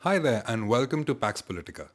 Hi there, and welcome to Pax Politica.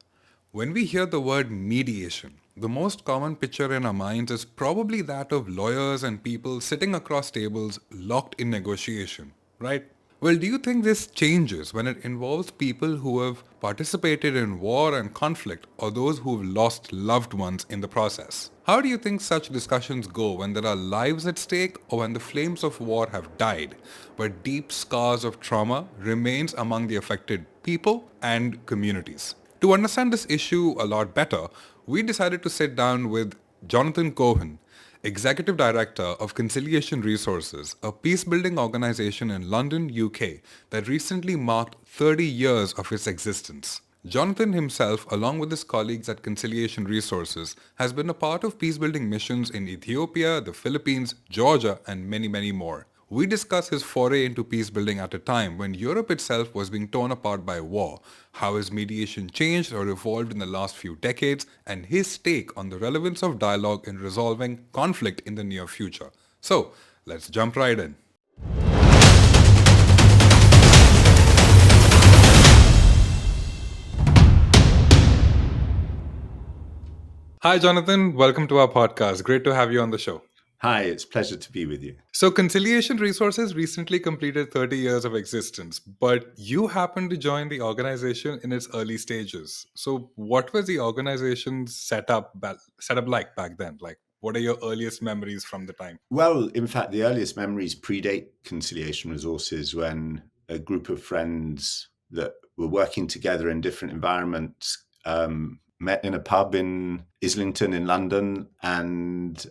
When we hear the word mediation, the most common picture in our minds is probably that of lawyers and people sitting across tables locked in negotiation, right? Well, do you think this changes when it involves people who have participated in war and conflict or those who've lost loved ones in the process? How do you think such discussions go when there are lives at stake or when the flames of war have died, but deep scars of trauma remains among the affected people and communities? To understand this issue a lot better, we decided to sit down with Jonathan Cohen, Executive Director of Conciliation Resources, a peacebuilding organization in London, UK, that recently marked 30 years of its existence. Jonathan himself, along with his colleagues at Conciliation Resources, has been a part of peacebuilding missions in Ethiopia, the Philippines, Georgia, and many, many more. We discuss his foray into peacebuilding at a time when Europe itself was being torn apart by war, how his mediation changed or evolved in the last few decades, and his take on the relevance of dialogue in resolving conflict in the near future. So, let's jump right in. Hi, Jonathan. Welcome to our podcast. Great to have you on the show. Hi, it's a pleasure to be with you. So, Conciliation Resources recently completed 30 years of existence, but you happened to join the organization in its early stages. So, what was the organization's setup like back then? Like, what are your earliest memories from the time? Well, in fact, the earliest memories predate Conciliation Resources when a group of friends that were working together in different environments met in a pub in Islington in London and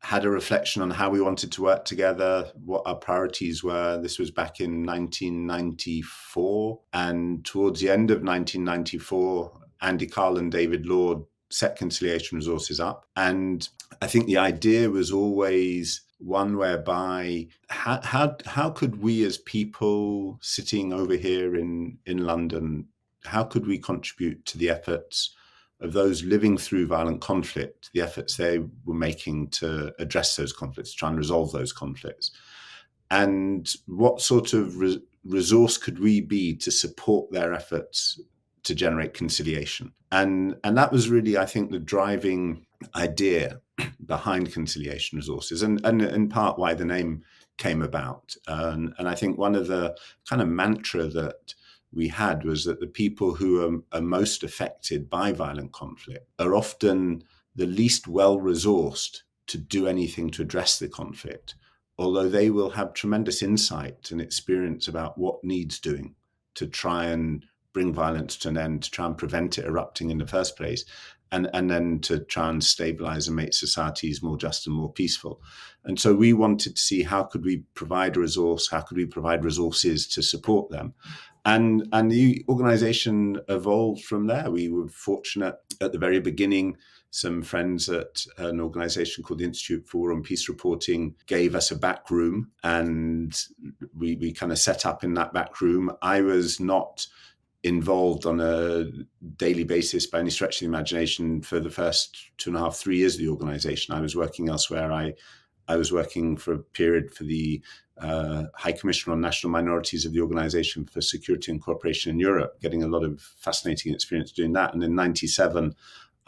had a reflection on how we wanted to work together, what our priorities were. This was back in 1994. And towards the end of 1994, Andy Carl and David Lord set Conciliation Resources up. And I think the idea was always one whereby how could we as people sitting over here in London, how could we contribute to the efforts of those living through violent conflict, the efforts they were making to address those conflicts, try and resolve those conflicts? And what sort of resource could we be to support their efforts to generate conciliation? And that was really, I think, the driving idea behind Conciliation Resources, and in part why the name came about. And I think one of the kind of mantra that we had was that the people who are most affected by violent conflict are often the least well-resourced to do anything to address the conflict, although they will have tremendous insight and experience about what needs doing to try and bring violence to an end, to try and prevent it erupting in the first place, and then to try and stabilize and make societies more just and more peaceful. And so we wanted to see how could we provide a resource, how could we provide resources to support them. And the organization evolved from there. We were fortunate at the very beginning. Some friends at an organization called the Institute for War and Peace Reporting gave us a back room, and we kind of set up in that back room. I was not involved on a daily basis by any stretch of the imagination for the first 2.5, 3 years of the organization. I was working elsewhere. I was working for a period for the High Commissioner on National Minorities of the Organization for Security and Cooperation in Europe, getting a lot of fascinating experience doing that. And in 97,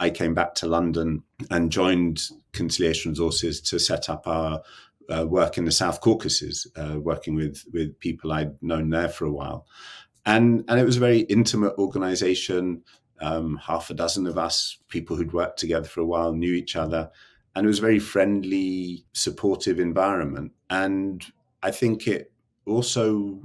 I came back to London and joined Conciliation Resources to set up our work in the South Caucasus, working with people I'd known there for a while. And it was a very intimate organization. Half a dozen of us, people who'd worked together for a while, knew each other. And it was a very friendly, supportive environment. And I think it also,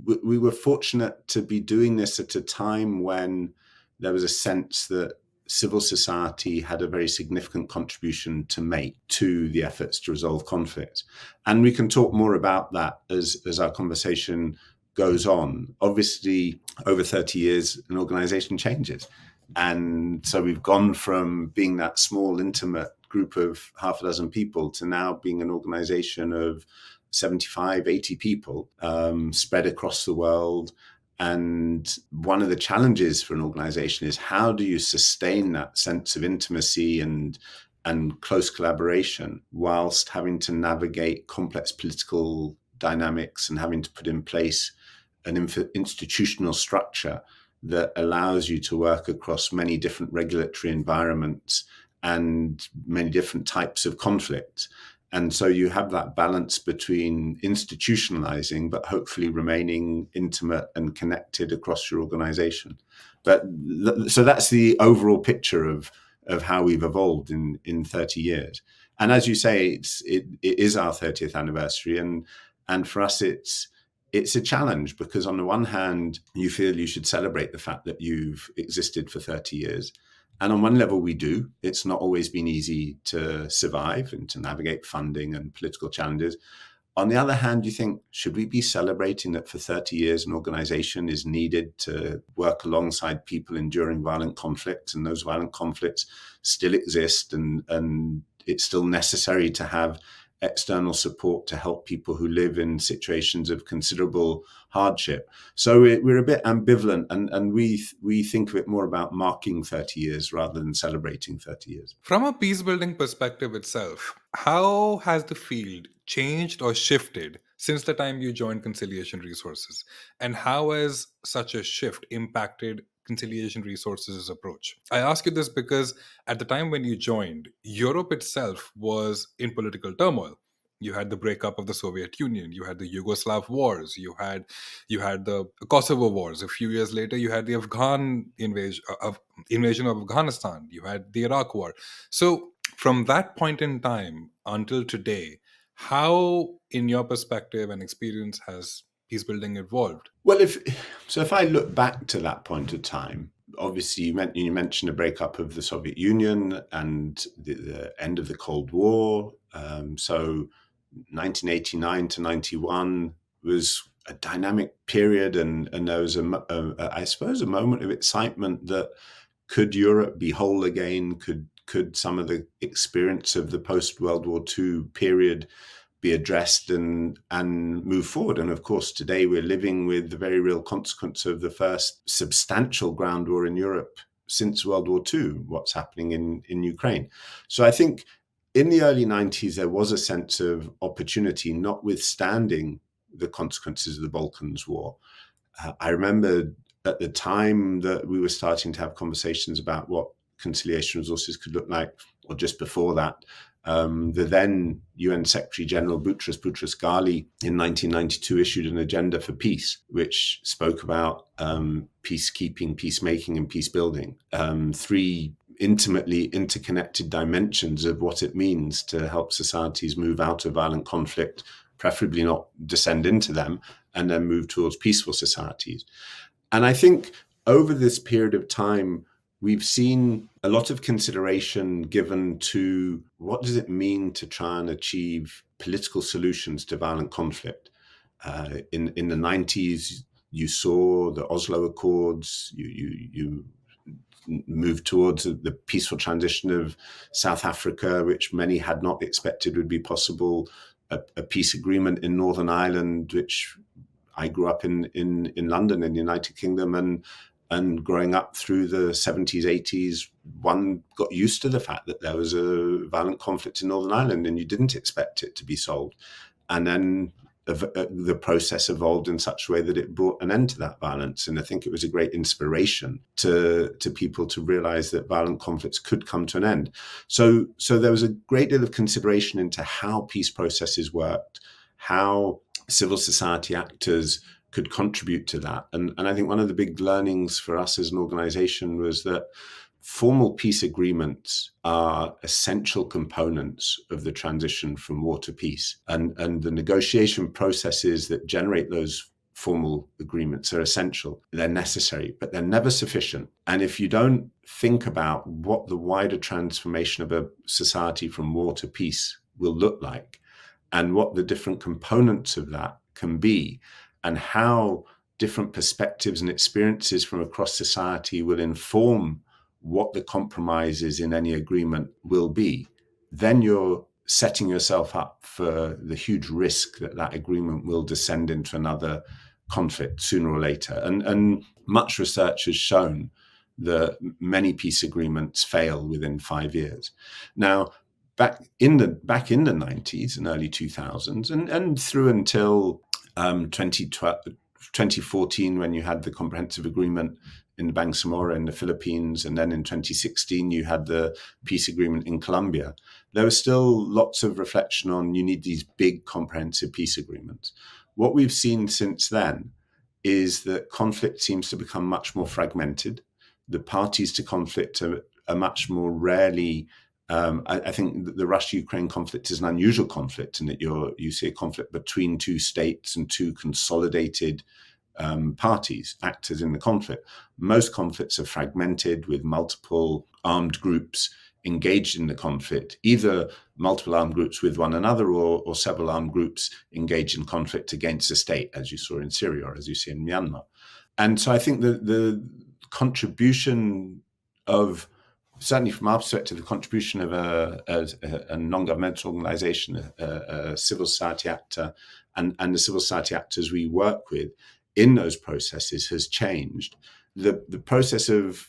we were fortunate to be doing this at a time when there was a sense that civil society had a very significant contribution to make to the efforts to resolve conflict. And we can talk more about that as our conversation goes on. Obviously, over 30 years, an organization changes. And so we've gone from being that small, intimate group of half a dozen people to now being an organization of 75, 80 people spread across the world. And one of the challenges for an organization is how do you sustain that sense of intimacy and close collaboration whilst having to navigate complex political dynamics and having to put in place an institutional structure that allows you to work across many different regulatory environments and many different types of conflicts. And so you have that balance between institutionalizing, but hopefully remaining intimate and connected across your organization. But so that's the overall picture of how we've evolved in 30 years. And as you say, it is our 30th anniversary. And for us, it's a challenge because on the one hand, you feel you should celebrate the fact that you've existed for 30 years. And on one level, we do. It's not always been easy to survive and to navigate funding and political challenges. On the other hand, you think, should we be celebrating that for 30 years an organization is needed to work alongside people enduring violent conflicts, and those violent conflicts still exist, and it's still necessary to have external support to help people who live in situations of considerable hardship. So we're a bit ambivalent, and we think of it more about marking 30 years rather than celebrating 30 years. From a peace building perspective itself, how has the field changed or shifted since the time you joined Conciliation Resources? And how has such a shift impacted Conciliation Resources' approach? I ask you this because at the time when you joined, Europe itself was in political turmoil. You had the breakup of the Soviet Union, you had the Yugoslav wars, you had the Kosovo wars. A few years later, you had the Afghan invasion of Afghanistan, you had the Iraq war. So from that point in time until today, how, in your perspective and experience, has peace building evolved? Well, if I look back to that point of time, obviously you mentioned the breakup of the Soviet Union and the end of the Cold War. So 1989 to 91 was a dynamic period, and there was I suppose a moment of excitement that could Europe be whole again? Could some of the experience of the post-World War II period be addressed and move forward? And of course, today we're living with the very real consequence of the first substantial ground war in Europe since World War II, what's happening in Ukraine. So I think in the early 90s, there was a sense of opportunity, notwithstanding the consequences of the Balkans War. I remember at the time that we were starting to have conversations about what Conciliation Resources could look like, or just before that, the then UN Secretary General Boutros Ghali in 1992 issued an agenda for peace, which spoke about peacekeeping, peacemaking, and peace building. Three intimately interconnected dimensions of what it means to help societies move out of violent conflict, preferably not descend into them, and then move towards peaceful societies. And I think over this period of time, we've seen a lot of consideration given to what does it mean to try and achieve political solutions to violent conflict. In the 90s, you saw the Oslo Accords, you moved towards the peaceful transition of South Africa, which many had not expected would be possible, a peace agreement in Northern Ireland, which I grew up in London, in the United Kingdom, and growing up through the 70s, 80s, one got used to the fact that there was a violent conflict in Northern Ireland and you didn't expect it to be solved. And then the process evolved in such a way that it brought an end to that violence. And I think it was a great inspiration to people to realize that violent conflicts could come to an end. So there was a great deal of consideration into how peace processes worked, how civil society actors could contribute to that. And I think one of the big learnings for us as an organization was that formal peace agreements are essential components of the transition from war to peace. And the negotiation processes that generate those formal agreements are essential. They're necessary, but they're never sufficient. And if you don't think about what the wider transformation of a society from war to peace will look like, and what the different components of that can be, and how different perspectives and experiences from across society will inform what the compromises in any agreement will be, then you're setting yourself up for the huge risk that that agreement will descend into another conflict sooner or later. And much research has shown that many peace agreements fail within 5 years. Now, back in the 90s and early 2000s, and through until 2012, 2014, when you had the comprehensive agreement in Bangsamoro in the Philippines, and then in 2016 you had the peace agreement in Colombia, there was still lots of reflection on you need these big comprehensive peace agreements. What we've seen since then is that conflict seems to become much more fragmented. The parties to conflict are much more rarely. I think the Russia-Ukraine conflict is an unusual conflict in that you see a conflict between two states and two consolidated parties, actors in the conflict. Most conflicts are fragmented with multiple armed groups engaged in the conflict, either multiple armed groups with one another or several armed groups engaged in conflict against the state, as you saw in Syria or as you see in Myanmar. And so I think the contribution of, certainly from our perspective, the contribution of a non-governmental organization, a civil society actor, and the civil society actors we work with in those processes has changed. The process of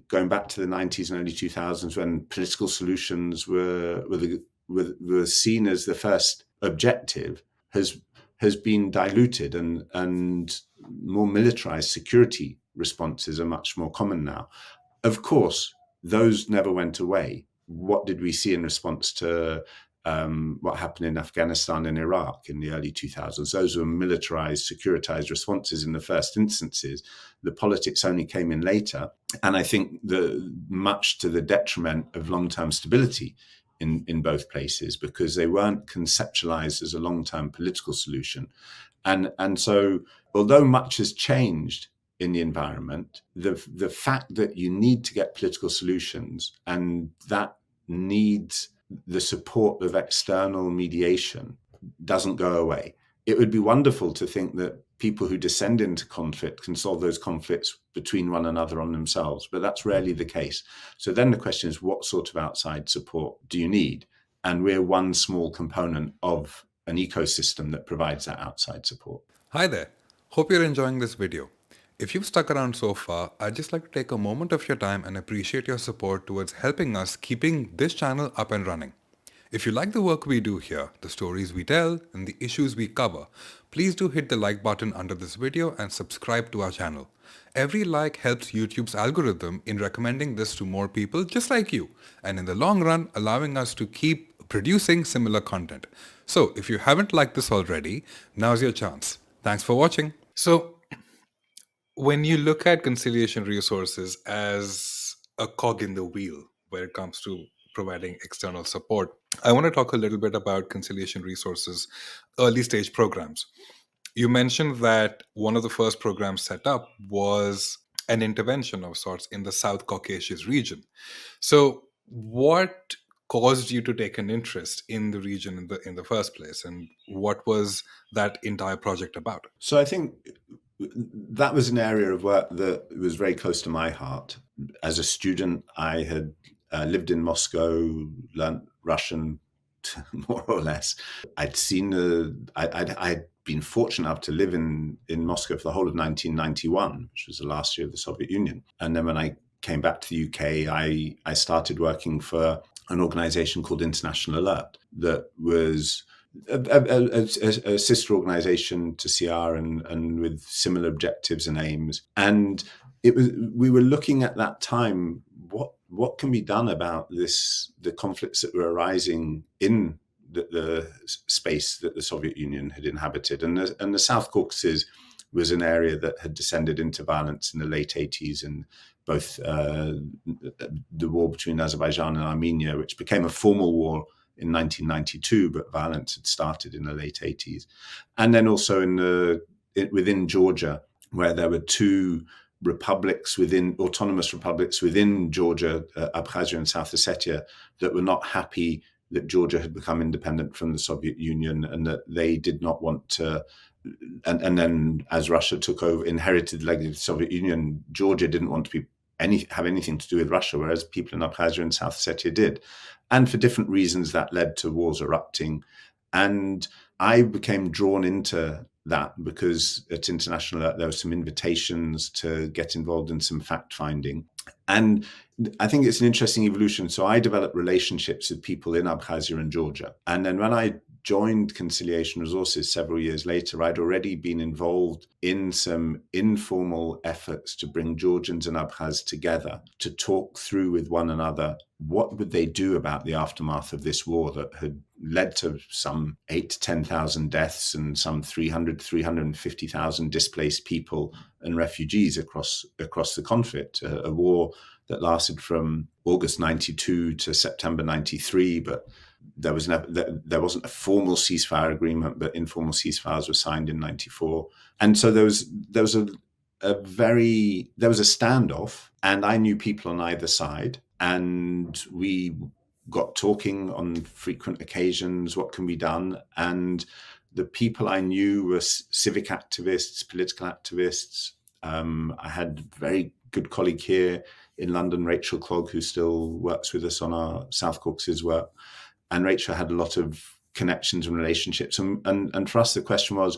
going back to the 90s and early 2000s, when political solutions were seen as the first objective, has been diluted, and more militarized security responses are much more common now. Of course, those never went away. What did we see in response to what happened in Afghanistan and Iraq in the early 2000s? Those were militarized, securitized responses in the first instances. The politics only came in later. And I think much to the detriment of long-term stability in both places, because they weren't conceptualized as a long-term political solution. And so, although much has changed in the environment, the fact that you need to get political solutions, and that needs the support of external mediation, doesn't go away. It would be wonderful to think that people who descend into conflict can solve those conflicts between one another on themselves, but that's rarely the case. So then the question is, what sort of outside support do you need? And we're one small component of an ecosystem that provides that outside support. Hi there. Hope you're enjoying this video. If you've stuck around so far, I'd just like to take a moment of your time and appreciate your support towards helping us keeping this channel up and running. If you like the work we do here, the stories we tell, and the issues we cover, please do hit the like button under this video and subscribe to our channel. Every like helps YouTube's algorithm in recommending this to more people just like you, and in the long run, allowing us to keep producing similar content. So if you haven't liked this already, now's your chance. Thanks for watching. So, when you look at conciliation resources as a cog in the wheel where it comes to providing external support, I want to talk a little bit about conciliation resources early stage programs. You mentioned that one of the first programs set up was an intervention of sorts in the South Caucasus region. So what caused you to take an interest in the region in the first place, and what was that entire project about? So I think that was an area of work that was very close to my heart. As a student, I had lived in Moscow, learned Russian more or less. I'd been fortunate enough to live in Moscow for the whole of 1991, which was the last year of the Soviet Union. And then when I came back to the UK, I started working for an organization called International Alert that was a sister organization to CR and with similar objectives and aims. And we were looking at that time, what can be done about the conflicts that were arising in the space that the Soviet Union had inhabited. And the South Caucasus was an area that had descended into violence in the late 80s, and both the war between Azerbaijan and Armenia, which became a formal war in 1992, but violence had started in the late 80s. And then also within Georgia, where there were two autonomous republics within Georgia, Abkhazia and South Ossetia, that were not happy that Georgia had become independent from the Soviet Union, and that they did not want to. And then as Russia took over, inherited the legacy of the Soviet Union, Georgia didn't want to have anything to do with Russia, whereas people in Abkhazia and South Ossetia did. And for different reasons, that led to wars erupting. And I became drawn into that because at International Alert, there were some invitations to get involved in some fact-finding. And I think it's an interesting evolution. So I developed relationships with people in Abkhazia and Georgia. And then when I joined Conciliation Resources several years later, I'd already been involved in some informal efforts to bring Georgians and Abkhaz together to talk through with one another what would they do about the aftermath of this war that had led to some 8,000 to 10,000 deaths and some 350,000 displaced people and refugees across the conflict, a war that lasted from August 92 to September 93, but there wasn't a formal ceasefire agreement, but informal ceasefires were signed in 94. And so there was a standoff, and I knew people on either side, and we got talking on frequent occasions, what can be done? And the people I knew were civic activists, political activists. I had a very good colleague here in London, Rachel Clogg, who still works with us on our South Caucasus work. And Rachel had a lot of connections and relationships. And for us, the question was,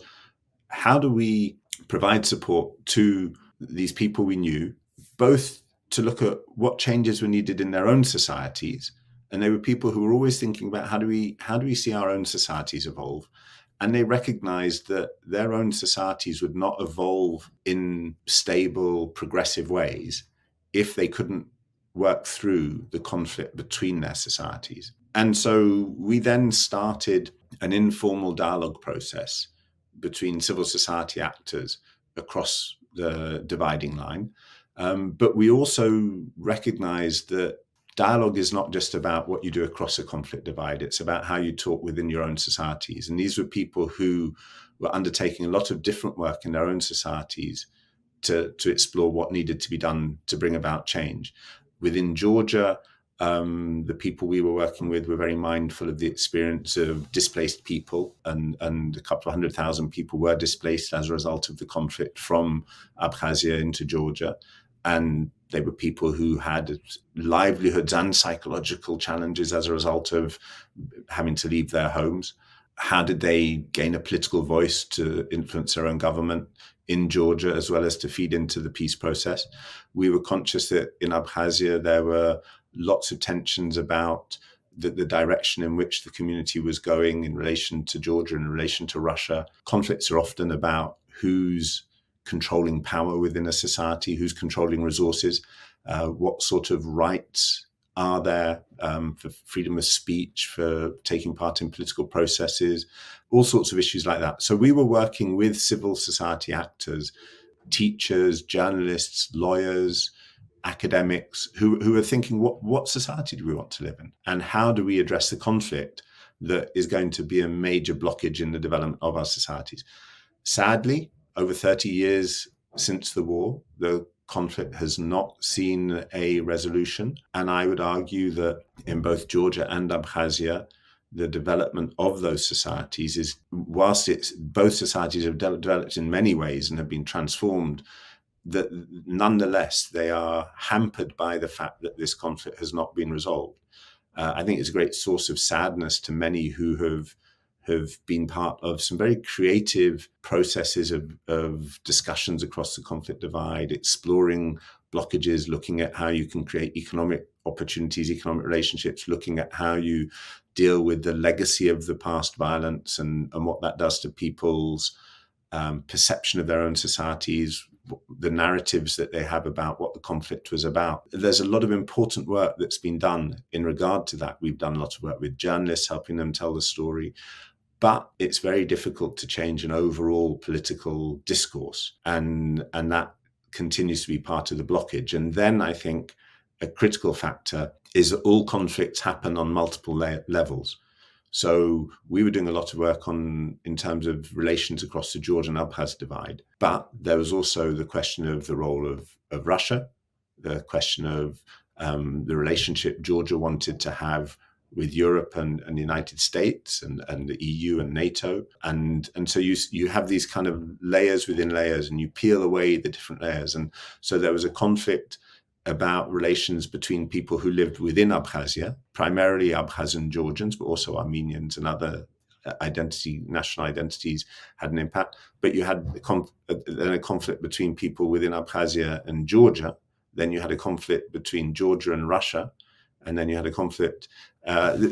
how do we provide support to these people we knew, both to look at what changes were needed in their own societies? And they were people who were always thinking about how do we see our own societies evolve? And they recognized that their own societies would not evolve in stable, progressive ways if they couldn't work through the conflict between their societies. And so we then started an informal dialogue process between civil society actors across the dividing line. But we also recognized that dialogue is not just about what you do across a conflict divide. It's about how you talk within your own societies. And these were people who were undertaking a lot of different work in their own societies to explore what needed to be done to bring about change. Within Georgia, the people we were working with were very mindful of the experience of displaced people, and a couple of 100,000 people were displaced as a result of the conflict from Abkhazia into Georgia. And they were people who had livelihoods and psychological challenges as a result of having to leave their homes. How did they gain a political voice to influence their own government in Georgia, as well as to feed into the peace process? We were conscious that in Abkhazia, there were lots of tensions about the direction in which the community was going in relation to Georgia, in relation to Russia. Conflicts are often about who's controlling power within a society, who's controlling resources, what sort of rights are there for freedom of speech, for taking part in political processes, all sorts of issues like that. So we were working with civil society actors, teachers, journalists, lawyers, academics, who are thinking, what society do we want to live in? And how do we address the conflict that is going to be a major blockage in the development of our societies? Sadly, over 30 years since the war, the conflict has not seen a resolution. And I would argue that in both Georgia and Abkhazia, the development of those societies is, whilst both societies have developed in many ways and have been transformed, that nonetheless they are hampered by the fact that this conflict has not been resolved. I think it's a great source of sadness to many who have been part of some very creative processes of discussions across the conflict divide, exploring blockages, looking at how you can create economic opportunities, economic relationships, looking at how you deal with the legacy of the past violence and what that does to people's perception of their own societies, the narratives that they have about what the conflict was about. There's a lot of important work that's been done in regard to that. We've done a lot of work with journalists, helping them tell the story. But it's very difficult to change an overall political discourse. And that continues to be part of the blockage. And then I think a critical factor is that all conflicts happen on multiple levels. So we were doing a lot of work in terms of relations across the Georgian Abkhaz divide. But there was also the question of the role of Russia, the question of the relationship Georgia wanted to have with Europe and the United States and the EU and NATO. And so you have these kind of layers within layers, and you peel away the different layers. And so there was a conflict about relations between people who lived within Abkhazia, primarily Abkhaz Georgians, but also Armenians and other national identities had an impact. But you had a conflict between people within Abkhazia and Georgia. Then you had a conflict between Georgia and Russia. And then you had a conflict.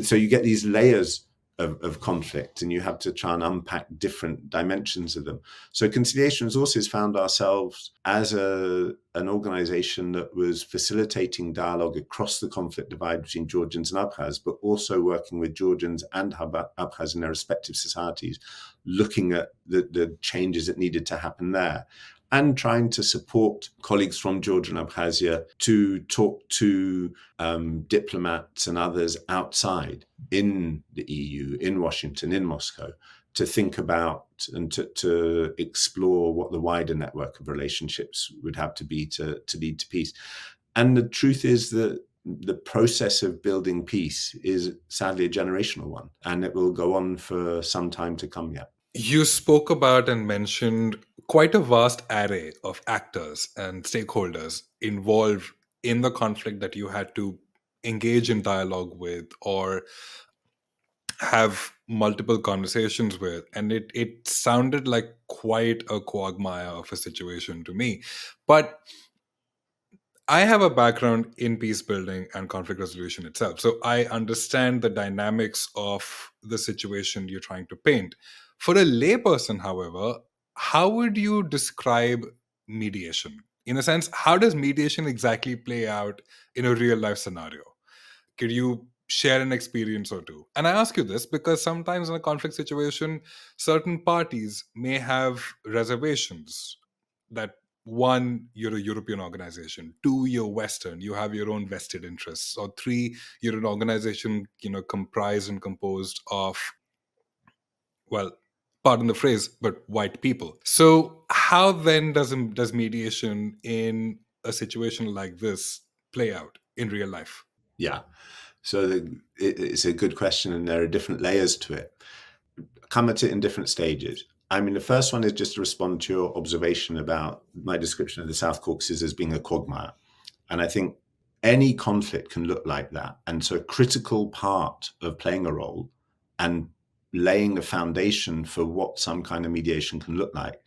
So you get these layers of conflict, and you have to try and unpack different dimensions of them. So Conciliation Resources found ourselves as an organization that was facilitating dialogue across the conflict divide between Georgians and Abkhaz, but also working with Georgians and Abkhaz in their respective societies, looking at the changes that needed to happen there, and trying to support colleagues from Georgia and Abkhazia to talk to diplomats and others outside in the EU, in Washington, in Moscow, to think about and to explore what the wider network of relationships would have to be to lead to peace. And the truth is that the process of building peace is sadly a generational one, and it will go on for some time to come yet. You spoke about and mentioned quite a vast array of actors and stakeholders involved in the conflict that you had to engage in dialogue with or have multiple conversations with. And it sounded like quite a quagmire of a situation to me. But I have a background in peace building and conflict resolution itself. So I understand the dynamics of the situation you're trying to paint. For a layperson, however, how would you describe mediation? In a sense, how does mediation exactly play out in a real life scenario? Could you share an experience or two? And I ask you this because sometimes in a conflict situation, certain parties may have reservations that one, you're a European organization, two, you're Western, you have your own vested interests, or three, you're an organization, comprised and composed of, well, pardon the phrase, but white people. So how then does mediation in a situation like this play out in real life? Yeah. So it's a good question, and there are different layers to it. Come at it in different stages. I mean, the first one is just to respond to your observation about my description of the South Caucasus as being a quagmire. And I think any conflict can look like that. And so a critical part of playing a role and laying the foundation for what some kind of mediation can look like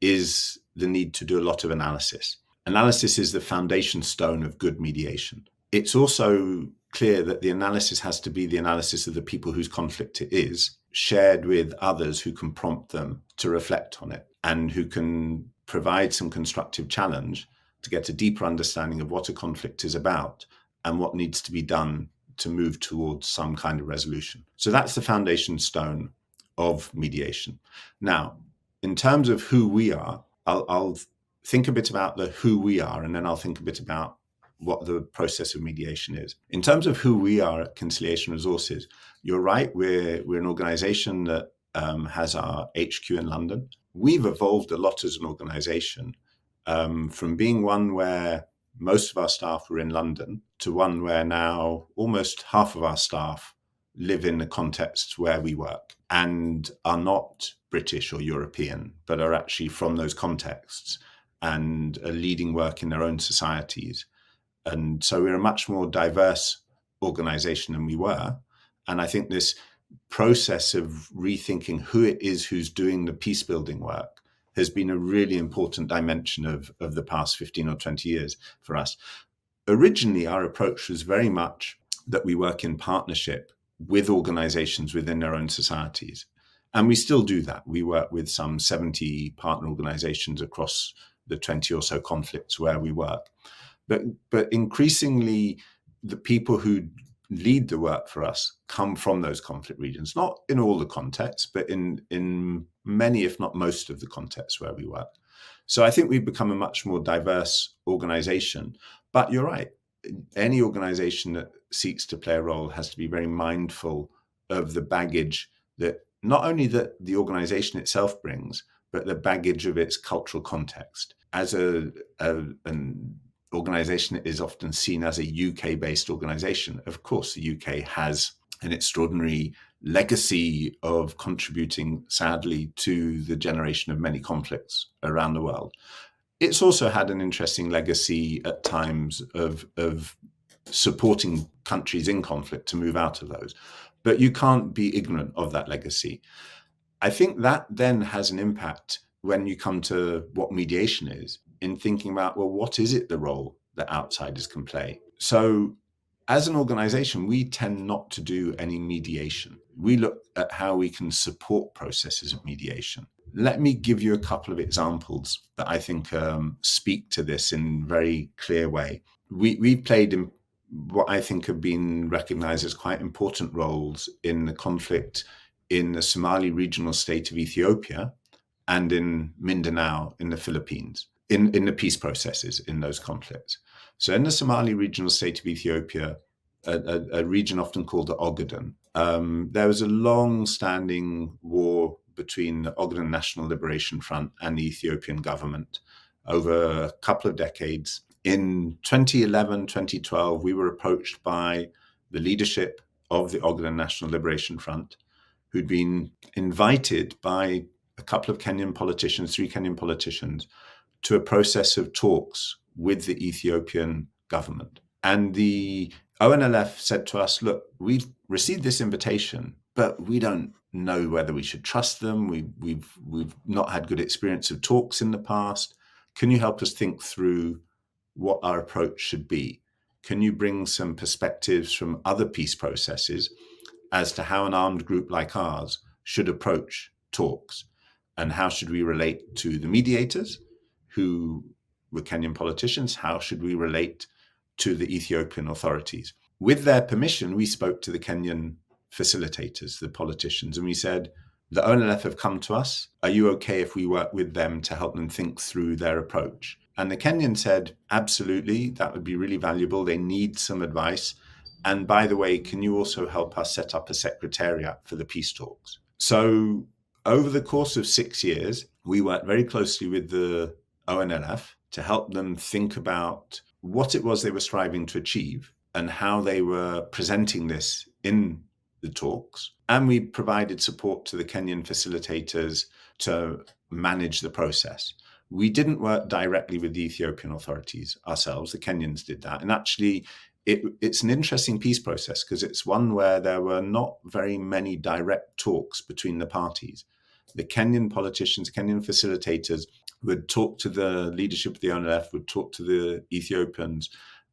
is the need to do a lot of analysis. Analysis is the foundation stone of good mediation. It's also clear that the analysis has to be the analysis of the people whose conflict it is, shared with others who can prompt them to reflect on it and who can provide some constructive challenge to get a deeper understanding of what a conflict is about and what needs to be done to move towards some kind of resolution. So that's the foundation stone of mediation. Now, in terms of who we are, I'll think a bit about the who we are, and then I'll think a bit about what the process of mediation is. In terms of who we are at Conciliation Resources, you're right, we're an organization that has our HQ in London. We've evolved a lot as an organization from being one where most of our staff were in London to one where now almost half of our staff live in the context where we work and are not British or European, but are actually from those contexts and are leading work in their own societies. And so we're a much more diverse organization than we were. And I think this process of rethinking who it is who's doing the peace building work has been a really important dimension of the past 15 or 20 years for us. Originally, our approach was very much that we work in partnership with organizations within their own societies. And we still do that. We work with some 70 partner organizations across the 20 or so conflicts where we work. But increasingly, the people who lead the work for us come from those conflict regions, not in all the contexts, but in many, if not most of the contexts where we work. So I think we've become a much more diverse organization. But you're right, any organization that seeks to play a role has to be very mindful of the baggage that not only that the organization itself brings, but the baggage of its cultural context. As an organization that is often seen as a UK-based organization, of course, the UK has an extraordinary legacy of contributing, sadly, to the generation of many conflicts around the world. It's also had an interesting legacy at times of supporting countries in conflict to move out of those. But you can't be ignorant of that legacy. I think that then has an impact when you come to what mediation is, in thinking about, well, what is it the role that outsiders can play? So as an organization, we tend not to do any mediation. We look at how we can support processes of mediation. Let me give you a couple of examples that I think speak to this in a very clear way. We've played in what I think have been recognized as quite important roles in the conflict in the Somali regional state of Ethiopia and in Mindanao in the Philippines, in the peace processes in those conflicts. So in the Somali regional state of Ethiopia, a region often called the Ogaden, there was a long-standing war between the Ogaden National Liberation Front and the Ethiopian government over a couple of decades. In 2011, 2012, we were approached by the leadership of the Ogaden National Liberation Front, who'd been invited by a couple of Kenyan politicians, 3 Kenyan politicians, to a process of talks with the Ethiopian government. And the ONLF said to us, look, we've received this invitation, but we don't know whether we should trust them. We've not had good experience of talks in the past. Can you help us think through what our approach should be? Can you bring some perspectives from other peace processes as to how an armed group like ours should approach talks? And how should we relate to the mediators who were Kenyan politicians? How should we relate to the Ethiopian authorities? With their permission, we spoke to the Kenyan facilitators, the politicians, and we said, the ONLF have come to us. Are you okay if we work with them to help them think through their approach? And the Kenyan said, absolutely, that would be really valuable. They need some advice. And by the way, can you also help us set up a secretariat for the peace talks? So over the course of 6 years, we worked very closely with the ONLF to help them think about what it was they were striving to achieve and how they were presenting this in the talks. And we provided support to the Kenyan facilitators to manage the process. We didn't work directly with the Ethiopian authorities ourselves. The Kenyans did that. And actually, it's an interesting peace process because it's one where there were not very many direct talks between the parties. The Kenyan politicians, Kenyan facilitators would talk to the leadership of the ONLF, would talk to the Ethiopians,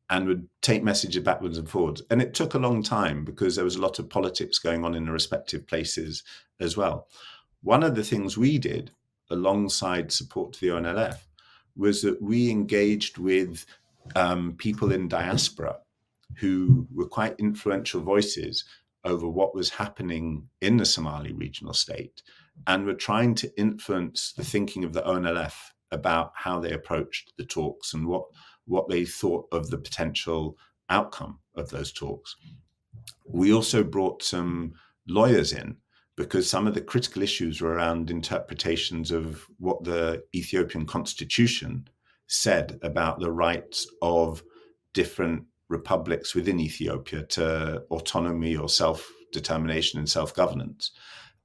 and would take messages backwards and forwards. And it took a long time because there was a lot of politics going on in the respective places as well. One of the things we did alongside support to the ONLF was that we engaged with people in diaspora who were quite influential voices over what was happening in the Somali regional state and were trying to influence the thinking of the ONLF about how they approached the talks and what they thought of the potential outcome of those talks. We also brought some lawyers in because some of the critical issues were around interpretations of what the Ethiopian constitution said about the rights of different republics within Ethiopia to autonomy or self-determination and self-governance.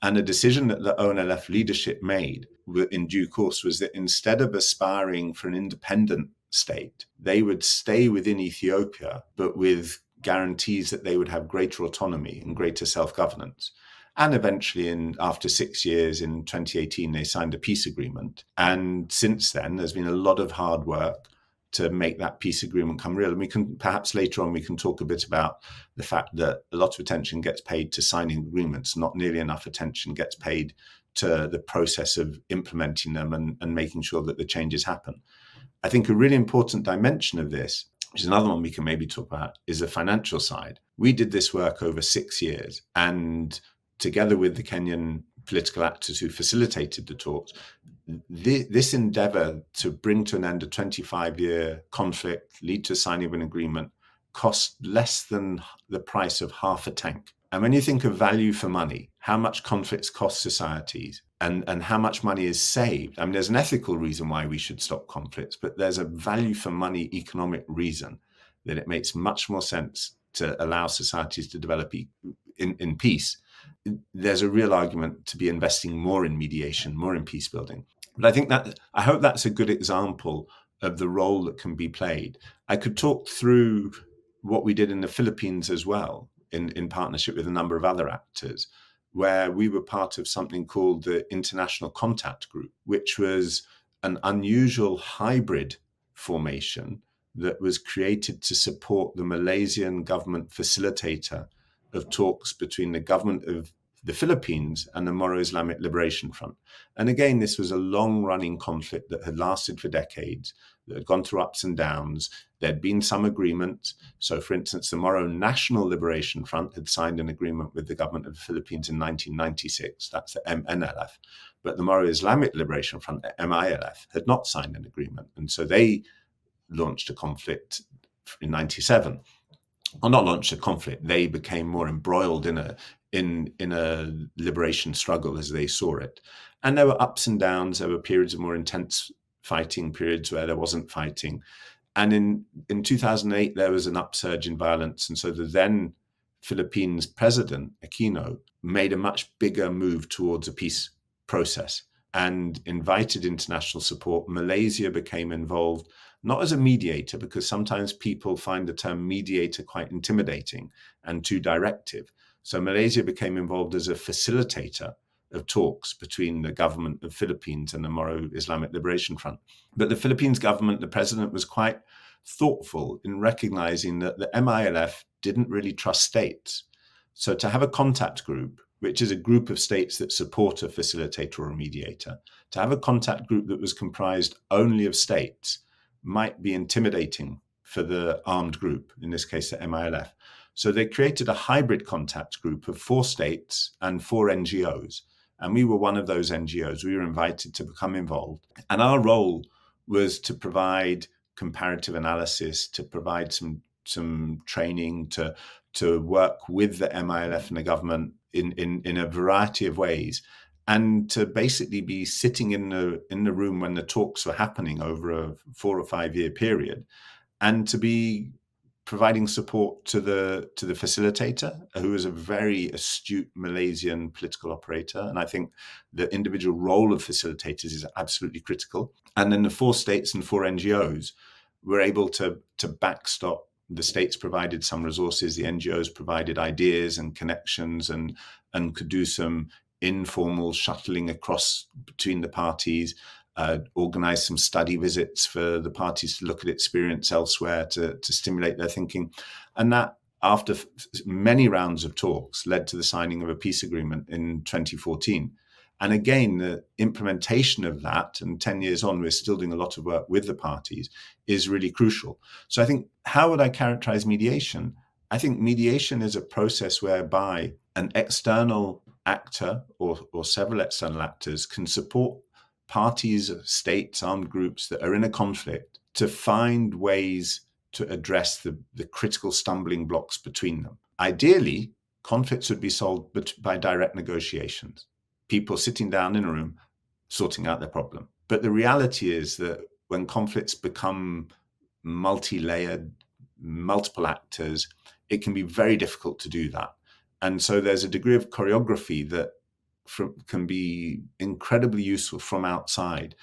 And a decision that the ONLF leadership made in due course was that instead of aspiring for an independent state, they would stay within Ethiopia, but with guarantees that they would have greater autonomy and greater self-governance. And eventually, after 6 years, in 2018, they signed a peace agreement. And since then, there's been a lot of hard work to make that peace agreement come real. And we can perhaps later on, we can talk a bit about the fact that a lot of attention gets paid to signing agreements, not nearly enough attention gets paid to the process of implementing them and making sure that the changes happen. I think a really important dimension of this, which is another one we can maybe talk about, is the financial side. We did this work over 6 years, and together with the Kenyan political actors who facilitated the talks, this endeavor to bring to an end a 25-year conflict, lead to signing of an agreement, cost less than the price of half a tank. And when you think of value for money, how much conflicts cost societies and how much money is saved, I mean, there's an ethical reason why we should stop conflicts, but there's a value for money economic reason that it makes much more sense to allow societies to develop in peace. There's a real argument to be investing more in mediation, more in peace building. But I hope that's a good example of the role that can be played. I could talk through what we did in the Philippines as well, in partnership with a number of other actors, where we were part of something called the International Contact Group, which was an unusual hybrid formation that was created to support the Malaysian government facilitator of talks between the government of the Philippines and the Moro Islamic Liberation Front. And again, this was a long-running conflict that had lasted for decades, that had gone through ups and downs. There'd been some agreements. So, for instance, the Moro National Liberation Front had signed an agreement with the government of the Philippines in 1996. That's the MNLF. But the Moro Islamic Liberation Front, MILF, had not signed an agreement. And so they launched a conflict in 97. Or not launched a conflict, they became more embroiled in a liberation struggle as they saw it. And there were ups and downs. There were periods of more intense fighting, periods where there wasn't fighting. And in 2008, there was an upsurge in violence. And so the then Philippines president, Aquino, made a much bigger move towards a peace process and invited international support. Malaysia became involved, not as a mediator, because sometimes people find the term mediator quite intimidating and too directive. So Malaysia became involved as a facilitator of talks between the government of Philippines and the Moro Islamic Liberation Front. But the Philippines government, the president, was quite thoughtful in recognizing that the MILF didn't really trust states. So to have a contact group, which is a group of states that support a facilitator or a mediator, to have a contact group that was comprised only of states might be intimidating for the armed group, in this case, the MILF. So they created a hybrid contact group of 4 states and 4 NGOs. And we were one of those NGOs. We were invited to become involved. And our role was to provide comparative analysis, to provide some training, to work with the MILF and the government in a variety of ways, and to basically be sitting in the room when the talks were happening over a 4 or 5 year period, and to be providing support to the facilitator, who is a very astute Malaysian political operator. And I think the individual role of facilitators is absolutely critical. And then the 4 states and 4 NGOs were able to backstop. The states provided some resources, the NGOs provided ideas and connections, and could do some informal shuttling across between the parties, organize some study visits for the parties to look at experience elsewhere to stimulate their thinking. And that, after many rounds of talks, led to the signing of a peace agreement in 2014. And again, the implementation of that, and 10 years on, we're still doing a lot of work with the parties, is really crucial. So I think, how would I characterize mediation? I think mediation is a process whereby an external actor or several external actors can support parties, states, armed groups that are in a conflict to find ways to address the critical stumbling blocks between them. Ideally, conflicts would be solved by direct negotiations. People sitting down in a room, sorting out their problem. But the reality is that when conflicts become multi-layered, multiple actors, it can be very difficult to do that. And so there's a degree of choreography that can be incredibly useful from outside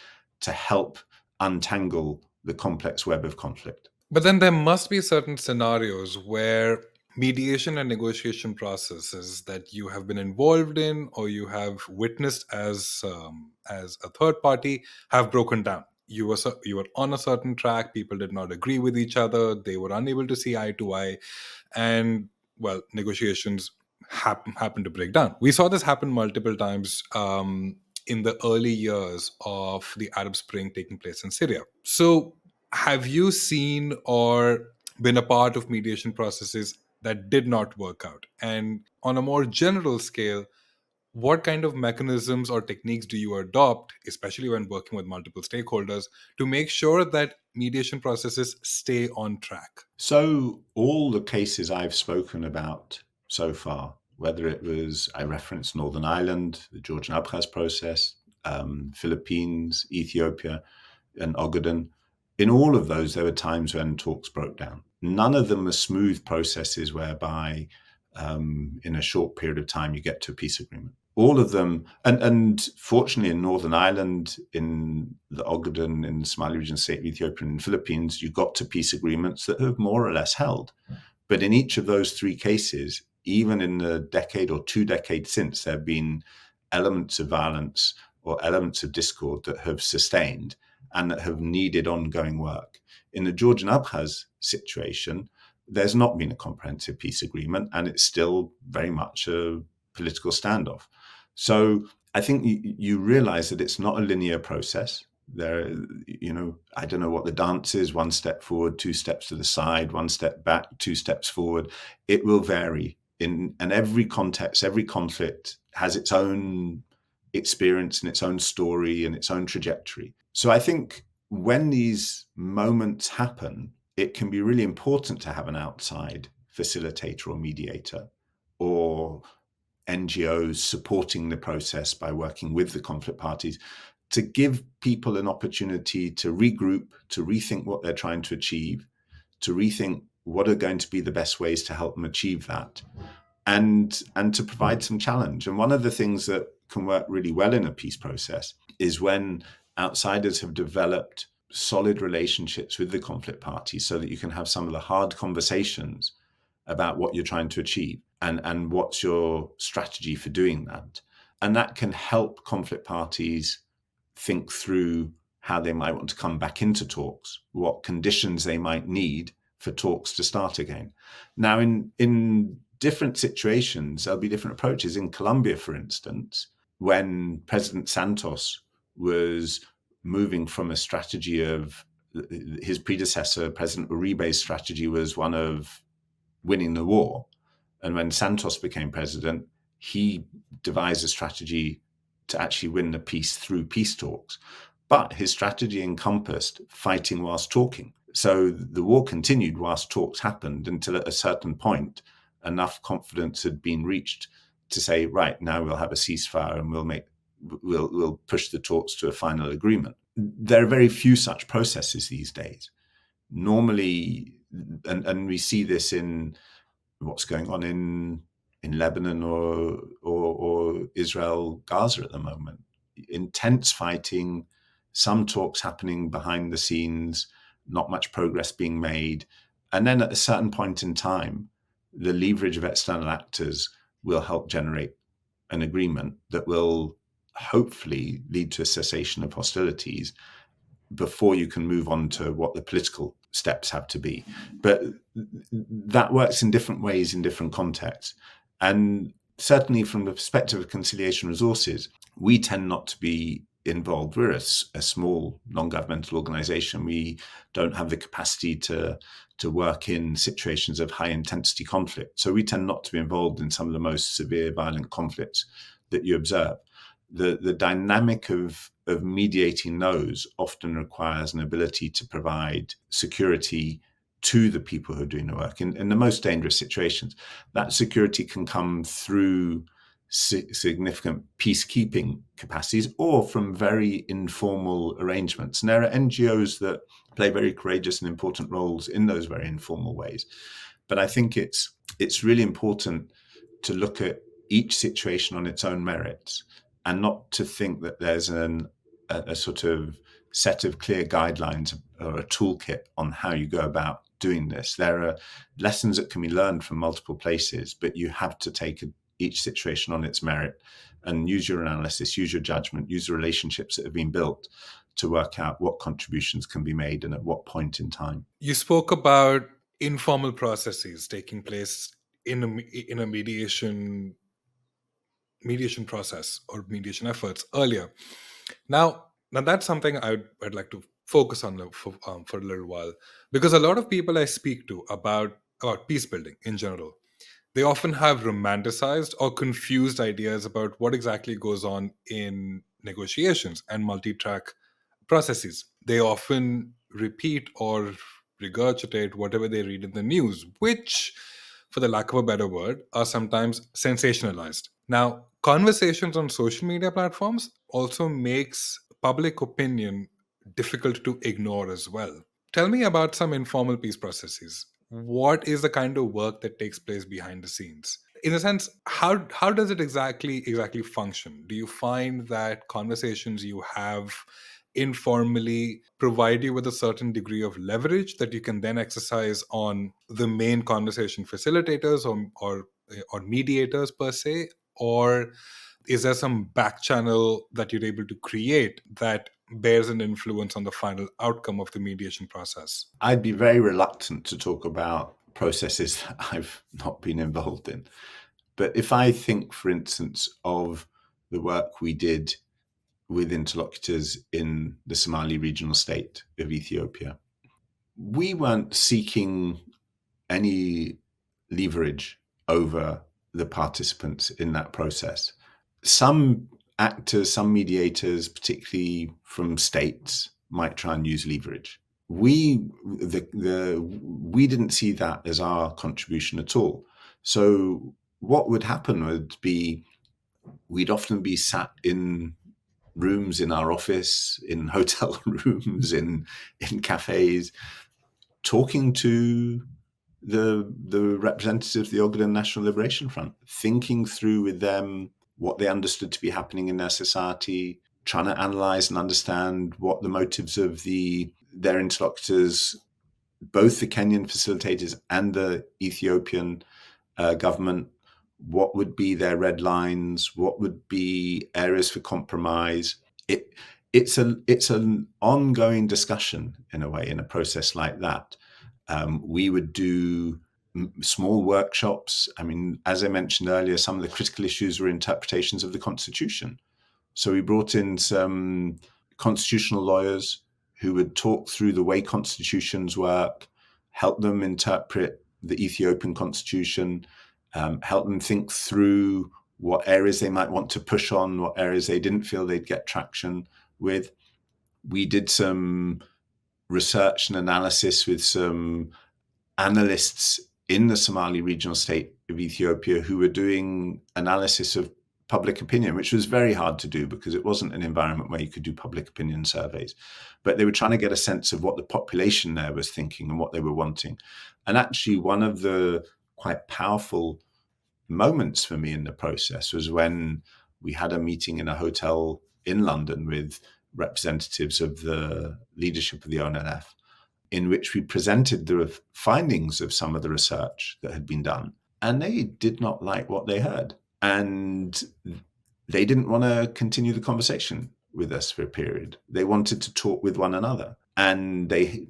to help untangle the complex web of conflict. But then there must be certain scenarios where mediation and negotiation processes that you have been involved in or you have witnessed as a third party have broken down. You were on a certain track, people did not agree with each other, they were unable to see eye to eye, and well, negotiations happen to break down. We saw this happen multiple times in the early years of the Arab Spring taking place in Syria. So have you seen or been a part of mediation processes that did not work out? And on a more general scale, what kind of mechanisms or techniques do you adopt, especially when working with multiple stakeholders, to make sure that mediation processes stay on track? So all the cases I've spoken about so far, whether it was, I referenced Northern Ireland, the Georgian Abkhaz process, Philippines, Ethiopia, and Ogaden, in all of those, there were times when talks broke down. None of them are smooth processes whereby in a short period of time you get to a peace agreement. All of them, and fortunately in Northern Ireland, in the Ogaden, in the Somali region state of Ethiopia, and in the Philippines, you got to peace agreements that have more or less held. But in each of those 3 cases, even in the decade or 2 decades since, there have been elements of violence or elements of discord that have sustained and that have needed ongoing work. In the Georgian-Abkhaz situation, there's not been a comprehensive peace agreement, and it's still very much a political standoff. So I think you realize that it's not a linear process. There, I don't know what the dance is: 1 step forward, 2 steps to the side, 1 step back, 2 steps forward. It will vary and every context, every conflict has its own experience and its own story and its own trajectory. So I think when these moments happen, it can be really important to have an outside facilitator or mediator, or NGOs supporting the process by working with the conflict parties, to give people an opportunity to regroup, to rethink what they're trying to achieve, to rethink what are going to be the best ways to help them achieve that, and to provide some challenge. And one of the things that can work really well in a peace process is when outsiders have developed solid relationships with the conflict parties, so that you can have some of the hard conversations about what you're trying to achieve and what's your strategy for doing that. And that can help conflict parties think through how they might want to come back into talks, what conditions they might need for talks to start again. Now, in different situations, there'll be different approaches. In Colombia, for instance, when President Santos was moving from a strategy of his predecessor, President Uribe's strategy was one of winning the war. And when Santos became president, he devised a strategy to actually win the peace through peace talks. But his strategy encompassed fighting whilst talking. So the war continued whilst talks happened, until at a certain point, enough confidence had been reached to say, right, now we'll have a ceasefire and we'll push the talks to a final agreement. There are very few such processes these days. Normally, and we see this in what's going on in Lebanon or Israel, Gaza at the moment. Intense fighting, some talks happening behind the scenes, not much progress being made. And then at a certain point in time, the leverage of external actors will help generate an agreement that will hopefully lead to a cessation of hostilities before you can move on to what the political steps have to be. But that works in different ways in different contexts. And certainly from the perspective of Conciliation Resources, we tend not to be involved. We're a small non-governmental organization. We don't have the capacity to work in situations of high intensity conflict. So we tend not to be involved in some of the most severe violent conflicts that you observe. The dynamic of mediating those often requires an ability to provide security to the people who are doing the work. In the most dangerous situations, that security can come through significant peacekeeping capacities or from very informal arrangements. And there are NGOs that play very courageous and important roles in those very informal ways. But I think it's really important to look at each situation on its own merits, and not to think that there's a sort of set of clear guidelines or a toolkit on how you go about doing this. There are lessons that can be learned from multiple places, but you have to take each situation on its merit and use your analysis, use your judgment, use the relationships that have been built to work out what contributions can be made and at what point in time. You spoke about informal processes taking place in a mediation process or mediation efforts earlier. Now that's something I'd like to focus on for a little while, because a lot of people I speak to about peace building in general, they often have romanticized or confused ideas about what exactly goes on in negotiations and multi-track processes. They often repeat or regurgitate whatever they read in the news, which, for the lack of a better word, are sometimes sensationalized. Now, conversations on social media platforms also makes public opinion difficult to ignore as well. Tell me about some informal peace processes. What is the kind of work that takes place behind the scenes? In a sense, how does it exactly function? Do you find that conversations you have informally provide you with a certain degree of leverage that you can then exercise on the main conversation facilitators or mediators per se? Or is there some back channel that you're able to create that bears an influence on the final outcome of the mediation process? I'd be very reluctant to talk about processes that I've not been involved in. But if I think, for instance, of the work we did with interlocutors in the Somali regional state of Ethiopia, we weren't seeking any leverage over the participants in that process. Some actors, some mediators, particularly from states, might try and use leverage. We didn't see that as our contribution at all. So what would happen would be we'd often be sat in rooms in our office, in hotel rooms, in cafes, talking to the representatives of the Ogaden National Liberation Front, thinking through with them what they understood to be happening in their society, trying to analyze and understand what the motives of their interlocutors, both the Kenyan facilitators and the Ethiopian government, what would be their red lines, what would be areas for compromise. It's an ongoing discussion in a way in a process like that. We would do small workshops. I mean, as I mentioned earlier, some of the critical issues were interpretations of the Constitution. So we brought in some constitutional lawyers who would talk through the way constitutions work, help them interpret the Ethiopian constitution, help them think through what areas they might want to push on, what areas they didn't feel they'd get traction with. We did some research and analysis with some analysts in the Somali regional state of Ethiopia who were doing analysis of public opinion, which was very hard to do because it wasn't an environment where you could do public opinion surveys. But they were trying to get a sense of what the population there was thinking and what they were wanting. And actually, one of the quite powerful moments for me in the process was when we had a meeting in a hotel in London with representatives of the leadership of the ONLF, in which we presented the findings of some of the research that had been done. And they did not like what they heard. And they didn't want to continue the conversation with us for a period. They wanted to talk with one another. And it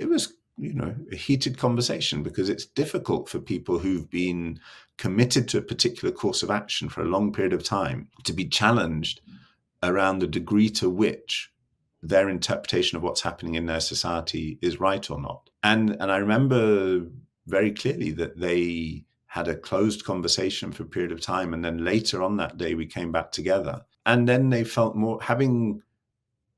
was, a heated conversation because it's difficult for people who've been committed to a particular course of action for a long period of time to be challenged around the degree to which their interpretation of what's happening in their society is right or not. And I remember very clearly that they had a closed conversation for a period of time. And then later on that day, we came back together. And then they felt more, having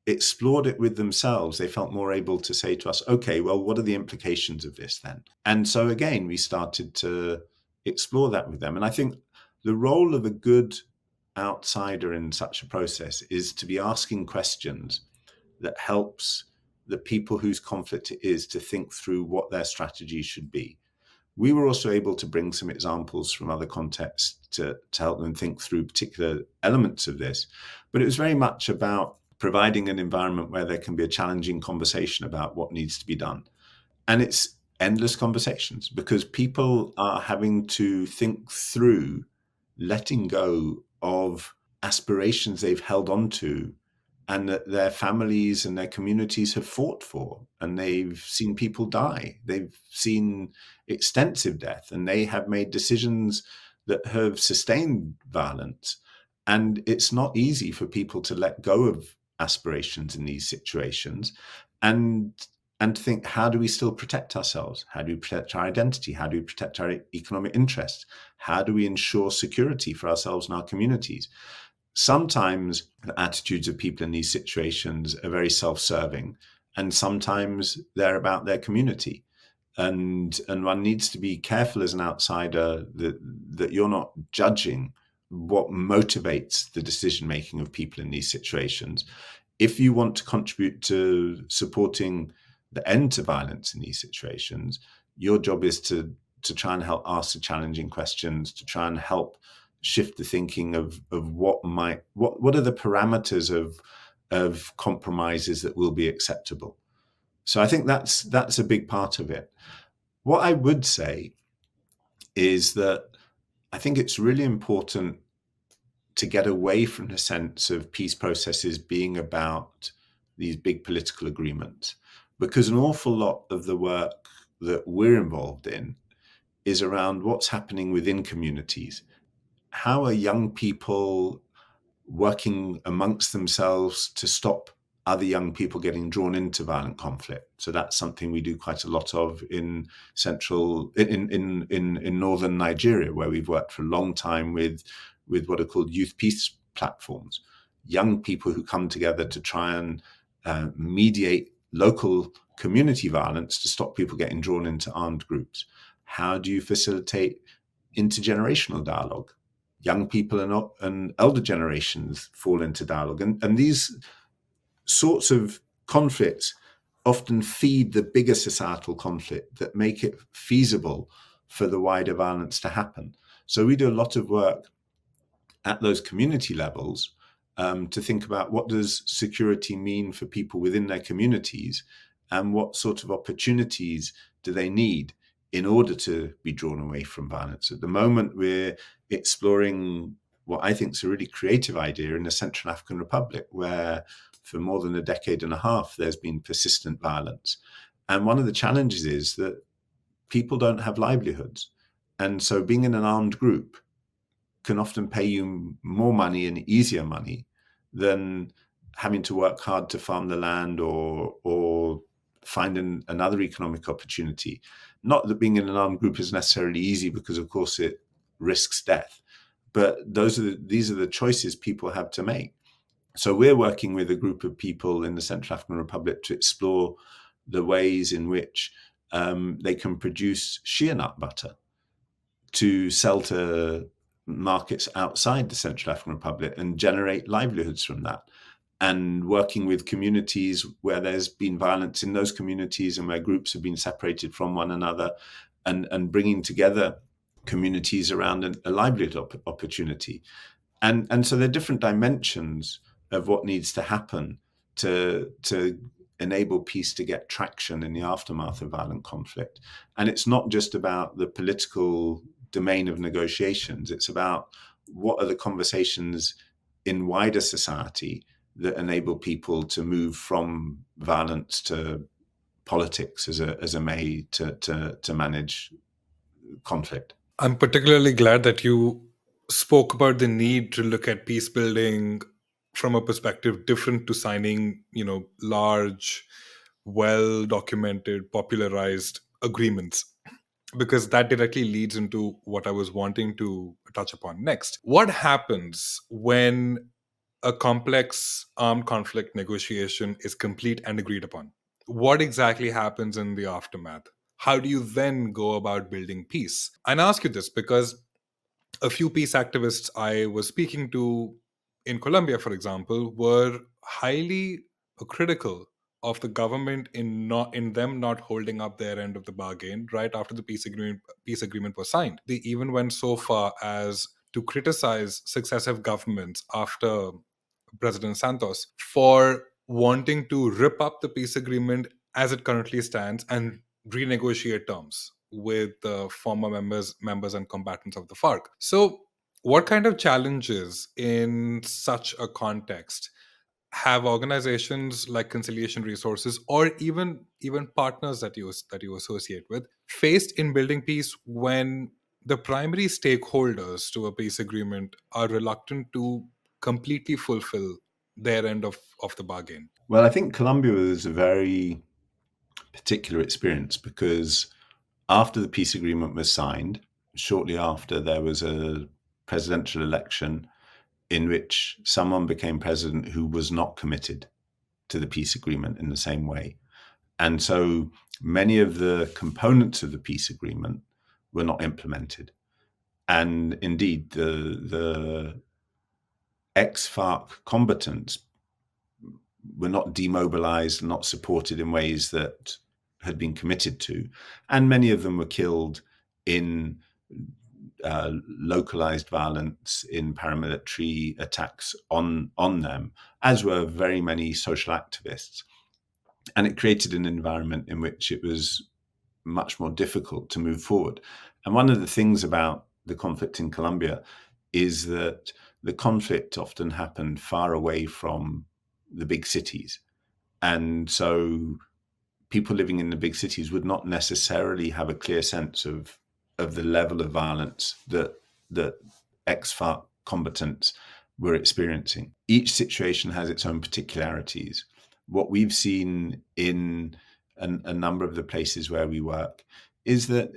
explored it with themselves, they felt more able to say to us, okay, well, what are the implications of this then? And so again, we started to explore that with them. And I think the role of a good outsider in such a process is to be asking questions that helps the people whose conflict it is to think through what their strategy should be. We were also able to bring some examples from other contexts to help them think through particular elements of this. But it was very much about providing an environment where there can be a challenging conversation about what needs to be done. And it's endless conversations because people are having to think through letting go of aspirations they've held on to and that their families and their communities have fought for, and they've seen people die. They've seen extensive death, and they have made decisions that have sustained violence. And it's not easy for people to let go of aspirations in these situations and to think, how do we still protect ourselves? How do we protect our identity? How do we protect our economic interests? How do we ensure security for ourselves and our communities? Sometimes the attitudes of people in these situations are very self-serving, and sometimes they're about their community. And one needs to be careful as an outsider that you're not judging what motivates the decision-making of people in these situations. If you want to contribute to supporting the end to violence in these situations, your job is to try and help ask the challenging questions, to try and help shift the thinking of what are the parameters of compromises that will be acceptable. So I think that's a big part of it. What I would say is that I think it's really important to get away from the sense of peace processes being about these big political agreements, because an awful lot of the work that we're involved in is around what's happening within communities. How are young people working amongst themselves to stop other young people getting drawn into violent conflict? So that's something we do quite a lot of in northern Nigeria, where we've worked for a long time with what are called youth peace platforms, young people who come together to try and mediate local community violence to stop people getting drawn into armed groups. How do you facilitate intergenerational dialogue? Young people and elder generations fall into dialogue. And these sorts of conflicts often feed the bigger societal conflict that make it feasible for the wider violence to happen. So we do a lot of work at those community levels to think about what does security mean for people within their communities, and what sort of opportunities do they need in order to be drawn away from violence. At the moment, we're exploring what I think is a really creative idea in the Central African Republic, where for more than a decade and a half, there's been persistent violence. And one of the challenges is that people don't have livelihoods. And so being in an armed group can often pay you more money and easier money than having to work hard to farm the land or find another economic opportunity. Not that being in an armed group is necessarily easy, because of course it risks death, but these are the choices people have to make. So we're working with a group of people in the Central African Republic to explore the ways in which they can produce shea nut butter to sell to markets outside the Central African Republic and generate livelihoods from that. And working with communities where there's been violence in those communities and where groups have been separated from one another, and bringing together communities around a livelihood opportunity. And so there are different dimensions of what needs to happen to enable peace to get traction in the aftermath of violent conflict. And it's not just about the political domain of negotiations. It's about what are the conversations in wider society that enable people to move from violence to politics as a way to manage conflict. I'm particularly glad that you spoke about the need to look at peace building from a perspective different to signing, large, well-documented, popularized agreements, because that directly leads into what I was wanting to touch upon next. What happens when a complex armed conflict negotiation is complete and agreed upon? What exactly happens in the aftermath? How do you then go about building peace? And I ask you this because a few peace activists I was speaking to in Colombia, for example, were highly critical of the government in them not holding up their end of the bargain right after the peace agreement was signed. They even went so far as to criticize successive governments after President Santos for wanting to rip up the peace agreement as it currently stands and renegotiate terms with the former members and combatants of the FARC. So, what kind of challenges in such a context have organizations like Conciliation Resources, or even partners that you associate with, faced in building peace when the primary stakeholders to a peace agreement are reluctant to completely fulfill their end of the bargain? Well, I think Colombia was a very particular experience, because after the peace agreement was signed, shortly after, there was a presidential election in which someone became president who was not committed to the peace agreement in the same way. And so many of the components of the peace agreement were not implemented. And indeed, the ex-FARC combatants were not demobilized, not supported in ways that had been committed to. And many of them were killed in localized violence, in paramilitary attacks on them, as were very many social activists. And it created an environment in which it was much more difficult to move forward. And one of the things about the conflict in Colombia is that the conflict often happened far away from the big cities. And so people living in the big cities would not necessarily have a clear sense of the level of violence that ex-FARC combatants were experiencing. Each situation has its own particularities. What we've seen in a number of the places where we work is that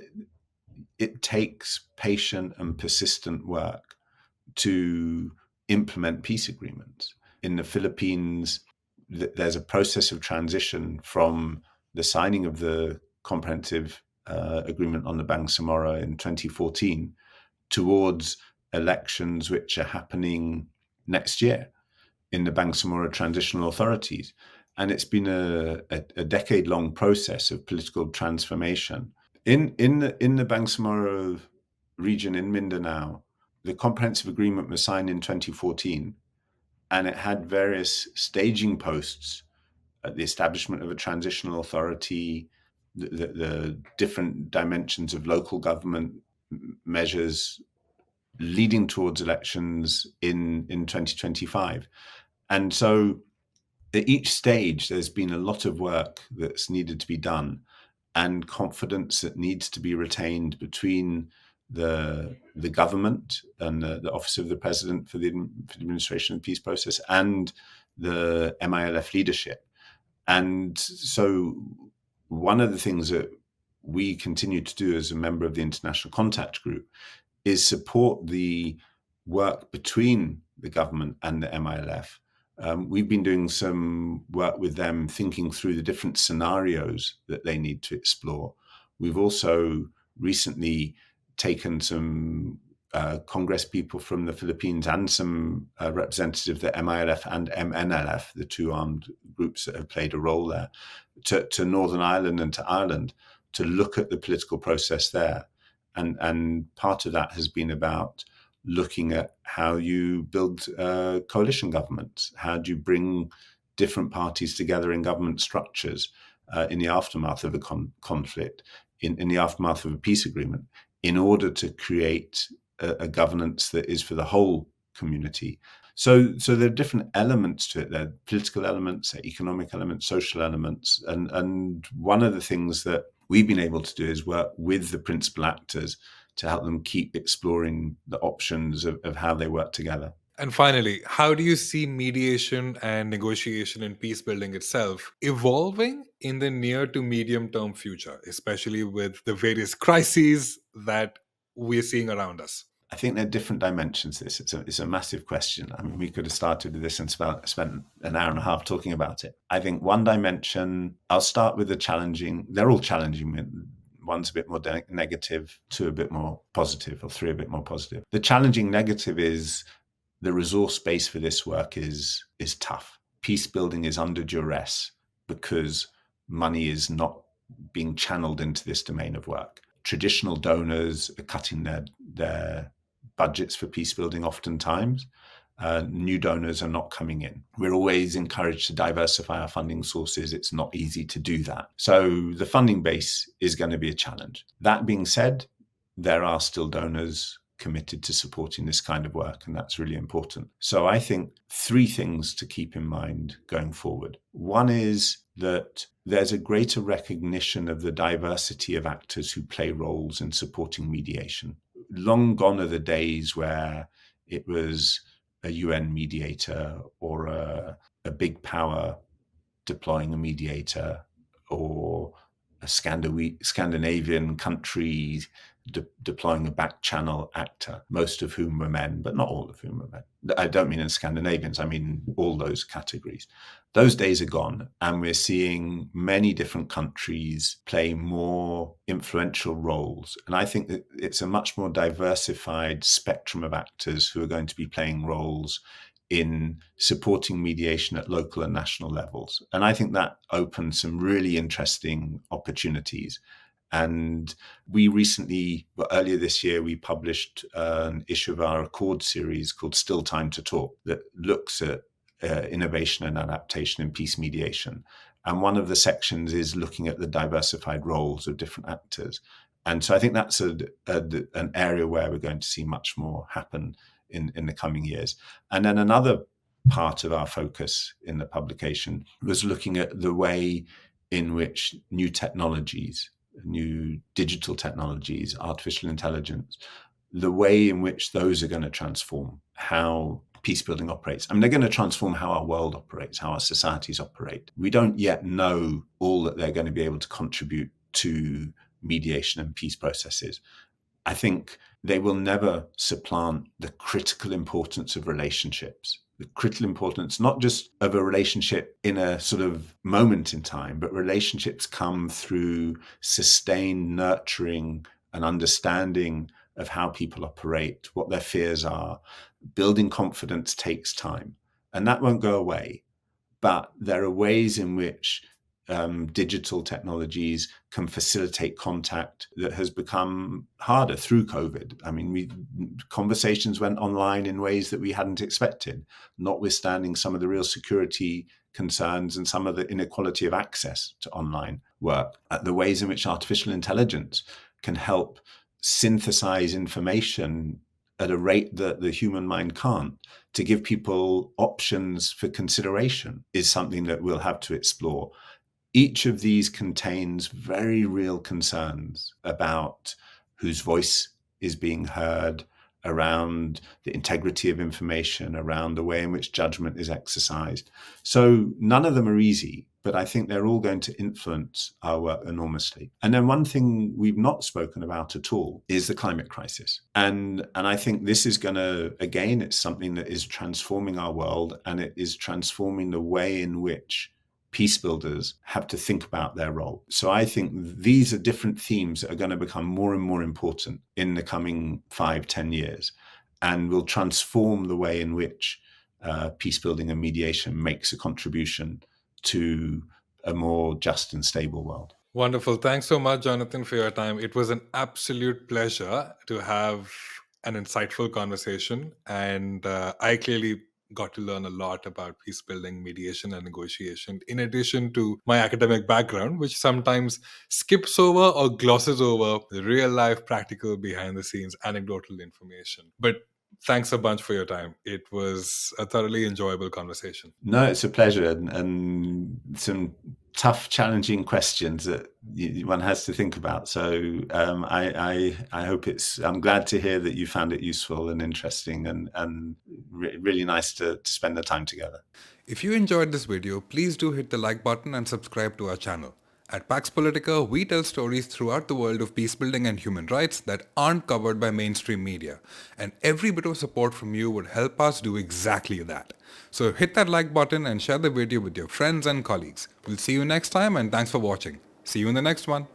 it takes patient and persistent work to implement peace agreements. In the Philippines, there's a process of transition from the signing of the comprehensive agreement on the Bangsamoro in 2014 towards elections which are happening next year in the Bangsamoro transitional authorities. And it's been a decade-long process of political transformation. In the Bangsamoro region in Mindanao, the comprehensive agreement was signed in 2014, and it had various staging posts at the establishment of a transitional authority, the different dimensions of local government measures leading towards elections in 2025. And so at each stage, there's been a lot of work that's needed to be done and confidence that needs to be retained between the government and the Office of the President for the administration of the peace process and the MILF leadership. And so one of the things that we continue to do as a member of the International Contact Group is support the work between the government and the MILF. We've been doing some work with them, thinking through the different scenarios that they need to explore. We've also recently taken some Congress people from the Philippines and some representatives of the MILF and MNLF, the two armed groups that have played a role there, to Northern Ireland and to Ireland to look at the political process there. And part of that has been about looking at how you build coalition governments. How do you bring different parties together in government structures in the aftermath of a conflict, in the aftermath of a peace agreement, in order to create a governance that is for the whole community. So there are different elements to it. There are political elements, there are economic elements, social elements. And one of the things that we've been able to do is work with the principal actors to help them keep exploring the options of how they work together. And finally, how do you see mediation and negotiation in peace building itself evolving in the near to medium term future, especially with the various crises that we're seeing around us? I think there are different dimensions to this. It's a massive question. I mean, we could have started with this and spent an hour and a half talking about it. I think one dimension, I'll start with the challenging. They're all challenging. One's a bit more negative, two a bit more positive, or three a bit more positive. The challenging negative is the resource base for this work is tough. Peace building is under duress because money is not being channeled into this domain of work. Traditional donors are cutting their budgets for peace building oftentimes. New donors are not coming in. We're always encouraged to diversify our funding sources. It's not easy to do that. So the funding base is going to be a challenge. That being said, there are still donors committed to supporting this kind of work, and that's really important. So I think three things to keep in mind going forward. One is that there's a greater recognition of the diversity of actors who play roles in supporting mediation. Long gone are the days where it was a UN mediator or a big power deploying a mediator, or a Scandinavian country deploying a back channel actor, most of whom were men, but not all of whom were men. I don't mean in Scandinavians, I mean all those categories. Those days are gone, and we're seeing many different countries play more influential roles. And I think that it's a much more diversified spectrum of actors who are going to be playing roles in supporting mediation at local and national levels. And I think that opens some really interesting opportunities. And we recently, earlier this year, we published an issue of our Accord series called Still Time to Talk that looks at innovation and adaptation in peace mediation. And one of the sections is looking at the diversified roles of different actors. And so I think that's an area where we're going to see much more happen in the coming years. And then another part of our focus in the publication was looking at the way in which new technologies, new digital technologies, artificial intelligence, the way in which those are going to transform how peace building operates. I mean, they're going to transform how our world operates, how our societies operate. We don't yet know all that they're going to be able to contribute to mediation and peace processes. I think they will never supplant the critical importance of relationships, the critical importance not just of a relationship in a sort of moment in time, but relationships come through sustained nurturing and understanding of how people operate, what their fears are. Building confidence takes time, and that won't go away. But there are ways in which digital technologies can facilitate contact that has become harder through COVID. I mean, conversations went online in ways that we hadn't expected, notwithstanding some of the real security concerns and some of the inequality of access to online work. The ways in which artificial intelligence can help synthesize information at a rate that the human mind can't, to give people options for consideration, is something that we'll have to explore. Each of these contains very real concerns about whose voice is being heard, around the integrity of information, around the way in which judgment is exercised. So none of them are easy, but I think they're all going to influence our work enormously. And then one thing we've not spoken about at all is the climate crisis. And I think this is going to, again, it's something that is transforming our world, and it is transforming the way in which peace builders have to think about their role. So I think these are different themes that are going to become more and more important in the coming 5-10 years, and will transform the way in which peace building and mediation makes a contribution to a more just and stable world. Wonderful. Thanks so much, Jonathan, for your time. It was an absolute pleasure to have an insightful conversation. And I clearly got to learn a lot about peace building, mediation, and negotiation, in addition to my academic background, which sometimes skips over or glosses over the real life, practical, behind the scenes, anecdotal information. But thanks a bunch for your time. It was a thoroughly enjoyable conversation. No, it's a pleasure, and some tough, challenging questions that one has to think about. So I hope I'm glad to hear that you found it useful and interesting, and really nice to spend the time together. If you enjoyed this video, please do hit the like button and subscribe to our channel. At Pax Politica, we tell stories throughout the world of peace building and human rights that aren't covered by mainstream media. And every bit of support from you would help us do exactly that. So hit that like button and share the video with your friends and colleagues. We'll see you next time, and thanks for watching. See you in the next one.